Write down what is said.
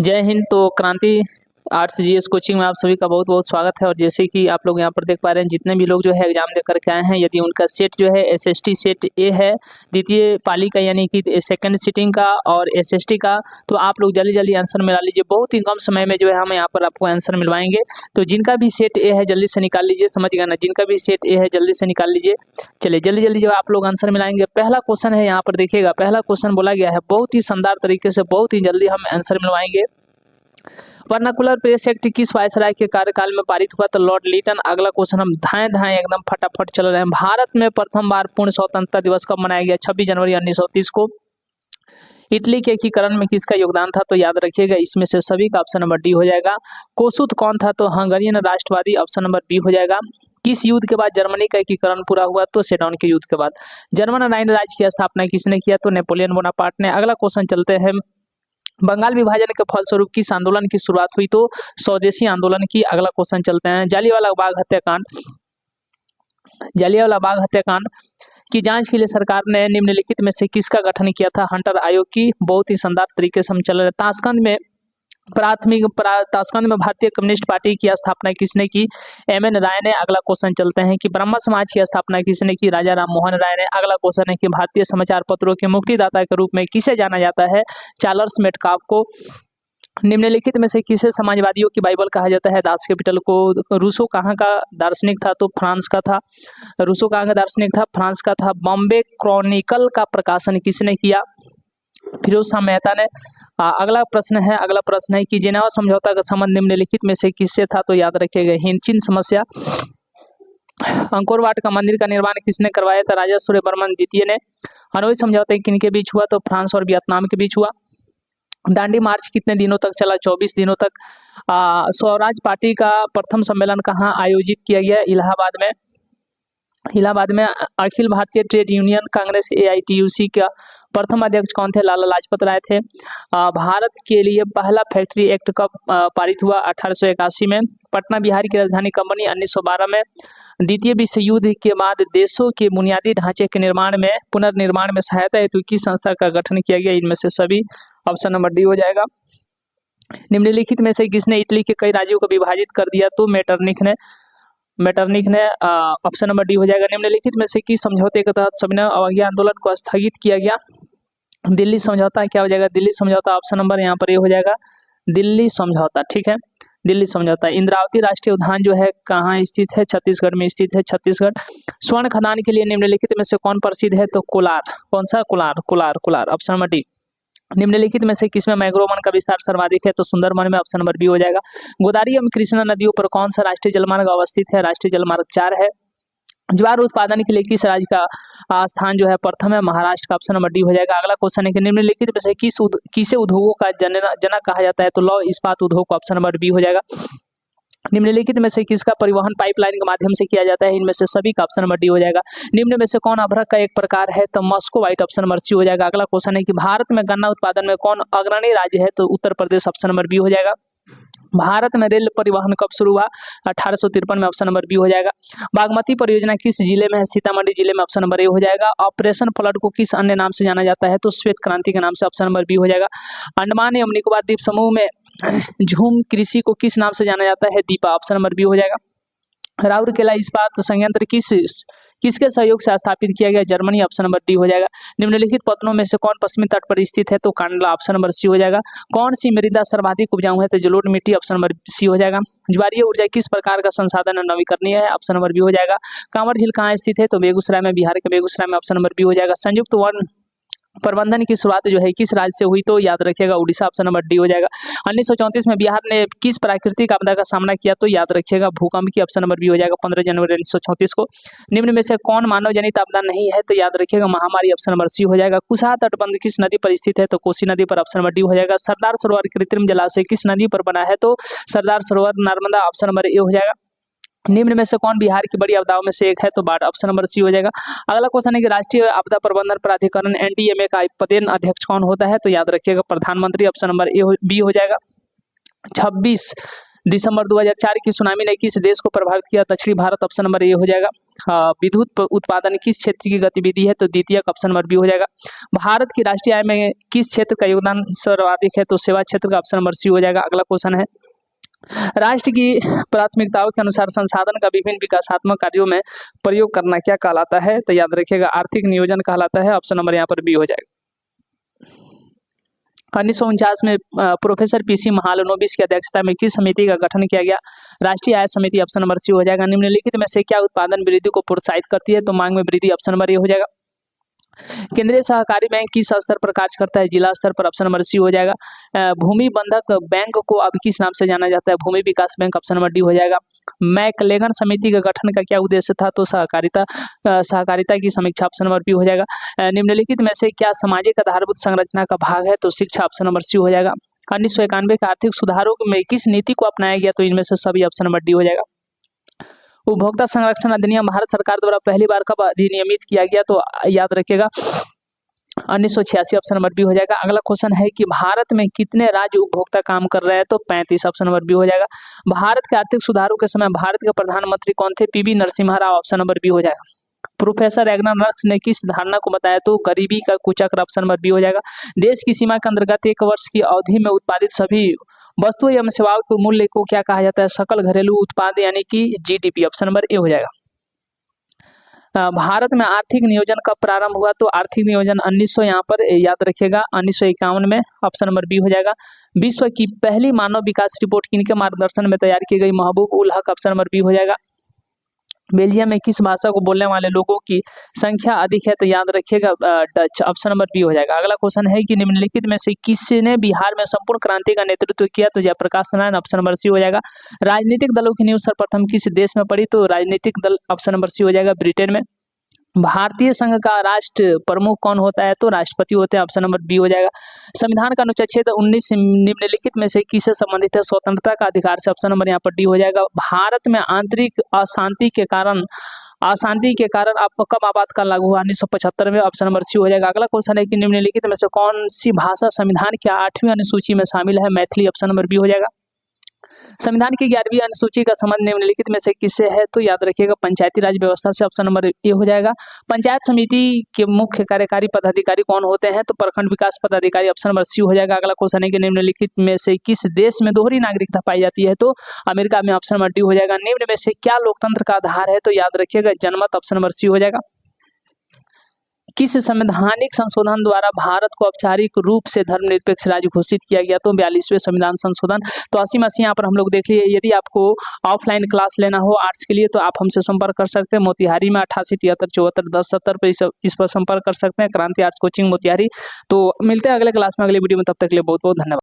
जय हिंद। तो क्रांति आर्ट्स जीएस कोचिंग में आप सभी का बहुत बहुत स्वागत है। और जैसे कि आप लोग यहाँ पर देख पा रहे हैं, जितने भी लोग जो है एग्जाम देकर के आए हैं, यदि उनका सेट जो है एसएसटी सेट ए है द्वितीय पाली का, यानी कि सेकंड सिटिंग का और एसएसटी का, तो आप लोग जल्दी जल्दी आंसर मिला लीजिए। बहुत ही कम समय में जो है हम यहाँ पर आपको आंसर मिलवाएंगे। तो जिनका भी सेट ए है जल्दी से निकाल लीजिए, समझ गए ना। जिनका भी सेट ए है जल्दी से निकाल लीजिए। चलिए जल्दी जल्दी जो आप लोग आंसर मिलाएंगे। पहला क्वेश्चन है, यहाँ पर देखिएगा, पहला क्वेश्चन बोला गया है बहुत ही शानदार तरीके से, बहुत ही जल्दी हम आंसर मिलवाएंगे। वर्नाकुलर प्रेस एक्ट किस वायसराय के कार्यकाल में पारित हुआ? तो लॉर्ड लीटन। अगला क्वेश्चन हम धाए धाए एकदम फटाफट चल रहे हैं। भारत में प्रथम बार पूर्ण स्वतंत्रता दिवस कब मनाया गया? 26 जनवरी 1930 को। इटली के एकीकरण में किसका योगदान था? तो याद रखिएगा, इसमें से सभी का ऑप्शन नंबर डी हो जाएगा। कोसुत कौन था? तो हंगरियन राष्ट्रवादी, ऑप्शन नंबर बी हो जाएगा। किस युद्ध के बाद जर्मनी का एकीकरण पूरा हुआ? तो सेडॉन के युद्ध के बाद। जर्मन राइन राज्य की स्थापना किसने किया? तो नेपोलियन बोनापार्ट ने। अगला क्वेश्चन चलते हैं, बंगाल विभाजन के फलस्वरूप किस आंदोलन की शुरुआत हुई? तो स्वदेशी आंदोलन की। अगला क्वेश्चन चलते हैं, जालियांवाला बाग हत्याकांड, जालियांवाला बाग हत्याकांड की जांच के लिए सरकार ने निम्नलिखित में से किसका गठन किया था? हंटर आयोग की। बहुत ही शानदार तरीके से हम चल रहे हैं। ताशकंद में भारतीय कम्युनिस्ट पार्टी की स्थापना किसने की? एम.एन. राय ने। अगला क्वेश्चन चलते हैं कि ब्रह्म समाज की स्थापना किसने की? राजा राम मोहन राय ने। अगला क्वेश्चन है कि भारतीय समाचार पत्रों के मुक्तिदाता के रूप में किसे जाना जाता है? चार्ल्स मेटकाफ को। निम्नलिखित में से किसे समाजवादियों की बाइबल कहा जाता है? दास कैपिटल को। रूसो कहाँ का दार्शनिक था? तो फ्रांस का था। रूसो कहाँ का दार्शनिक था? फ्रांस का था। बॉम्बे क्रॉनिकल का प्रकाशन किसने किया? फिरोज शाह मेहता ने। अगला प्रश्न है कि जेनेवा समझौता का संबंध निम्नलिखित में से किससे था? तो याद रखिएगा, हिनचिन समस्या। अंकोर वाट का मंदिर का निर्माण किसने करवाया था? राजा सूर्यवर्मन द्वितीय ने। हनोई समझौता किनके बीच हुआ? तो फ्रांस और वियतनाम के बीच हुआ। दांडी मार्च कितने दिनों तक चला? 24 दिनों तक। स्वराज पार्टी का प्रथम सम्मेलन कहाँ आयोजित किया गया? इलाहाबाद में। इलाहाबाद में। Akhil Bharatiya trade union Congress AITUC का प्रथम अध्यक्ष कौन थे? लाला लाजपत राय थे। भारत के लिए पहला फैक्ट्री एक्ट कब पारित हुआ? 1881 में। पटना बिहार की राजधानी कब बनी? 1912 में। द्वितीय विश्व युद्ध के बाद देशों के बुनियादी ढांचे के निर्माण में, पुनर्निर्माण में सहायता हेतु किस संस्था का गठन किया गया? इनमें से सभी। ऑप्शन नंबर डी हो जाएगा। निम्नलिखित में से किसने इटली के कई राज्यों को विभाजित कर दिया? तो मेटरनिख ने। ऑप्शन नंबर डी हो जाएगा। निम्नलिखित में से किस समझौते के तहत सविनय अवज्ञा आंदोलन को स्थगित किया गया? दिल्ली समझौता। क्या हो जाएगा? दिल्ली समझौता। ऑप्शन नंबर यहाँ पर ये हो जाएगा, दिल्ली समझौता। ठीक है, दिल्ली समझौता। इंद्रावती राष्ट्रीय उद्यान जो है कहाँ स्थित है? छत्तीसगढ़ में स्थित है, छत्तीसगढ़। स्वर्ण खदान के लिए निम्नलिखित में से कौन प्रसिद्ध है? तो कोलार। कौन सा? Kolar, Kolar, Kolar. Option number D. निम्नलिखित में से किसमें मैंग्रोव वन का विस्तार सर्वाधिक है? तो सुंदरवन में। ऑप्शन नंबर बी हो जाएगा। गोदावरी एवं कृष्णा नदियों पर कौन सा राष्ट्रीय जलमार्ग अवस्थित है? राष्ट्रीय जलमार्ग 4 है। ज्वार उत्पादन के लिए किस राज्य का स्थान जो है प्रथम है? महाराष्ट्र का। ऑप्शन नंबर डी हो जाएगा। अगला क्वेश्चन है कि निम्नलिखित में से किसे उद्योगों का जनक कहा जाता है? तो लौह इस्पात उद्योग को। ऑप्शन नंबर बी हो जाएगा। निम्नलिखित में से किसका परिवहन पाइपलाइन के माध्यम से किया जाता है? इनमें से सभी का। ऑप्शन नंबर डी हो जाएगा। निम्न में से कौन अभ्रक का एक प्रकार है? तो Moscow white. Option number C हो जाएगा। अगला क्वेश्चन है कि भारत में गन्ना उत्पादन में कौन अग्रणी राज्य है? तो Uttar Pradesh. Option number B हो जाएगा। भारत में रेल परिवहन कब शुरू हुआ? 1853 में। ऑप्शन नंबर बी हो जाएगा। बागमती परियोजना किस जिले में है? सीतामढ़ी जिले में। ऑप्शन नंबर ए हो जाएगा। ऑपरेशन फ्लड को किस अन्य नाम से जाना जाता है? तो श्वेत क्रांति के नाम से। ऑप्शन नंबर बी हो जाएगा। अंडमान एवं निकोबार द्वीप समूह में झूम कृषि को किस नाम से जाना जाता है? दीपा। ऑप्शन नंबर बी हो जाएगा। राउरकेला इस्पात संयंत्र किसके सहयोग से स्थापित किया गया? जर्मनी। ऑप्शन नंबर डी हो जाएगा। निम्नलिखित पत्तनों में से कौन पश्चिमी तट पर स्थित है? तो कांडला। ऑप्शन नंबर सी हो जाएगा। कौन सी मृदा सर्वाधिक उपजाऊ है? तो जलोढ़ मिट्टी। ऑप्शन नंबर सी हो जाएगा। ज्वारीय ऊर्जा किस प्रकार का संसाधन है? नवीकरणीय है। ऑप्शन नंबर बी हो जाएगा। कांवर झील कहाँ स्थित है? तो बेगूसराय में, बिहार के बेगूसराय में। ऑप्शन नंबर बी हो जाएगा। संयुक्त वन प्रबंधन की शुरुआत जो है किस राज्य से हुई? तो याद रखिएगा, उड़ीसा। ऑप्शन नंबर डी हो जाएगा। 1934 में बिहार ने किस प्राकृतिक आपदा का सामना किया? तो याद रखिएगा, भूकंप की। ऑप्शन नंबर बी हो जाएगा, 15 जनवरी 1934 को। निम्न में से कौन मानव जनित आपदा नहीं है? तो याद रखिएगा, महामारी। ऑप्शन नंबर सी हो जाएगा। कुशा तटबंध किस नदी पर स्थित है? तो कोसी नदी पर। ऑप्शन नंबर डी हो जाएगा। सरदार सरोवर कृत्रिम जलाशय किस नदी पर बना है? तो Sardar Sarovar Narmada. Option number A हो जाएगा। निम्न में से कौन बिहार की बड़ी आपदाओं में से एक है? तो बाढ़। ऑप्शन नंबर सी हो जाएगा। अगला क्वेश्चन है कि राष्ट्रीय आपदा प्रबंधन प्राधिकरण NDMA का पदेन अध्यक्ष कौन होता है? तो याद रखिएगा, प्रधानमंत्री। ऑप्शन नंबर बी हो जाएगा। 26 दिसंबर 2004 की सुनामी ने किस देश को प्रभावित किया? दक्षिणी भारत, ऑप्शन नंबर ए हो जाएगा। विद्युत उत्पादन किस क्षेत्र की गतिविधि है? तो द्वितीयक, ऑप्शन नंबर बी हो जाएगा। भारत की राष्ट्रीय आय में किस क्षेत्र का योगदान सर्वाधिक है? तो सेवा क्षेत्र का, ऑप्शन नंबर सी हो जाएगा। अगला क्वेश्चन है, राष्ट्र की प्राथमिकताओं के अनुसार संसाधन का विभिन्न विकासात्मक कार्यों में प्रयोग करना क्या कहलाता है? तो याद रखिएगा आर्थिक नियोजन कहलाता है। ऑप्शन नंबर यहाँ पर बी हो जाएगा। 1949 में प्रोफेसर पीसी महालनोबिस की अध्यक्षता में किस समिति का गठन किया गया? राष्ट्रीय आय समिति, ऑप्शन नंबर सी हो जाएगा। निम्नलिखित में से क्या उत्पादन वृद्धि को प्रोत्साहित करती है? तो मांग में वृद्धि, ऑप्शन नंबर ए हो जाएगा। केंद्रीय सहकारी बैंक किस स्तर पर कार्य करता है? जिला स्तर पर, ऑप्शन नंबर सी हो जाएगा। भूमि बंधक बैंक को अब किस नाम से जाना जाता है? भूमि विकास बैंक, ऑप्शन नंबर डी हो जाएगा। मैकलेगन समिति के गठन का क्या उद्देश्य था? तो सहकारिता की समीक्षा, ऑप्शन नंबर बी हो जाएगा। निम्नलिखित में से क्या सामाजिक आधारभूत संरचना का भाग है? तो शिक्षा, ऑप्शन नंबर सी हो जाएगा। 1991 के आर्थिक सुधारों में किस नीति को अपनाया गया? तो इनमें से सभी, ऑप्शन नंबर डी हो जाएगा। उपभोक्ता संरक्षण अधिनियम भारत सरकार द्वारा पहली बार कब अधिनियमित किया गया? तो याद रखिएगा 1986, ऑप्शन नंबर बी हो जाएगा। अगला क्वेश्चन है कि भारत में कितने राज्य उपभोक्ता काम कर रहे हैं? तो 35, ऑप्शन नंबर बी हो जाएगा। भारत के आर्थिक सुधारों के समय भारत के प्रधानमंत्री कौन थे? P V Narasimha Rao, option number B हो जाएगा। प्रोफेसर एग्नार्क्स ने किस धारणा को बताया? तो गरीबी का कुचक्र, ऑप्शन नंबर बी हो जाएगा। देश की सीमा के अंतर्गत एक वर्ष की अवधि में उत्पादित सभी वस्तुएं एवं सेवाओं के मूल्य को क्या कहा जाता है? सकल घरेलू उत्पाद यानी कि जीडीपी, ऑप्शन नंबर ए हो जाएगा। भारत में आर्थिक नियोजन कब प्रारंभ हुआ? तो आर्थिक नियोजन 1900 यहाँ पर याद रखिएगा 1951 में, ऑप्शन नंबर बी हो जाएगा। विश्व की पहली मानव विकास रिपोर्ट किनके मार्गदर्शन में तैयार की गई? महबूब ul Haq, option number B हो जाएगा। बेल्जियम में किस भाषा को बोलने वाले लोगों की संख्या अधिक है? तो याद रखिएगा डच, ऑप्शन नंबर बी हो जाएगा। अगला क्वेश्चन है कि निम्नलिखित में से किसने बिहार में संपूर्ण क्रांति का नेतृत्व किया? तो Jayaprakash Narayan, option number C हो जाएगा। राजनीतिक दलों की नींव सर्वप्रथम किस देश में पड़ी? तो राजनीतिक दल, ऑप्शन नंबर सी हो जाएगा, ब्रिटेन में। भारतीय संघ का राष्ट्र प्रमुख कौन होता है? तो राष्ट्रपति होते हैं, ऑप्शन नंबर बी हो जाएगा। संविधान का अनुच्छेद 19 निम्नलिखित में से किससे संबंधित है? स्वतंत्रता का अधिकार से, ऑप्शन नंबर यहाँ पर डी हो जाएगा। भारत में आंतरिक अशांति के कारण आपको कब आपातकाल लागू हुआ? 1975 में, ऑप्शन नंबर सी हो जाएगा। अगला क्वेश्चन है कि निम्नलिखित में से कौन सी भाषा संविधान की 8वीं अनुसूची में शामिल है? मैथिली, ऑप्शन नंबर बी हो जाएगा। संविधान की 11वीं अनुसूची का संबंध निम्नलिखित में से किससे है? तो याद रखिएगा पंचायती राज व्यवस्था से, ऑप्शन नंबर ए हो जाएगा। पंचायत समिति के मुख्य कार्यकारी पदाधिकारी कौन होते हैं? तो प्रखंड विकास पदाधिकारी, ऑप्शन नंबर सी हो जाएगा। अगला क्वेश्चन है कि निम्नलिखित में से किस देश में दोहरी नागरिकता पाई जाती है? तो अमेरिका में, ऑप्शन नंबर डी हो जाएगा। निम्न में से क्या लोकतंत्र का आधार है? तो याद रखिएगा जनमत, ऑप्शन नंबर सी हो जाएगा। किस संवैधानिक संशोधन द्वारा भारत को औपचारिक रूप से धर्मनिरपेक्ष राज्य घोषित किया गया? तो 42वें संविधान संशोधन। तो 80 यहाँ पर हम लोग देख लिए। यदि आपको ऑफलाइन क्लास लेना हो आर्ट्स के लिए तो आप हमसे संपर्क कर सकते हैं। मोतिहारी में 88 73 74 10 70 पर इस पर संपर्क कर सकते हैं। क्रांति आर्ट्स कोचिंग मोतिहारी। तो मिलते हैं अगले क्लास में, अगले वीडियो में। तब तक के लिए बहुत बहुत धन्यवाद।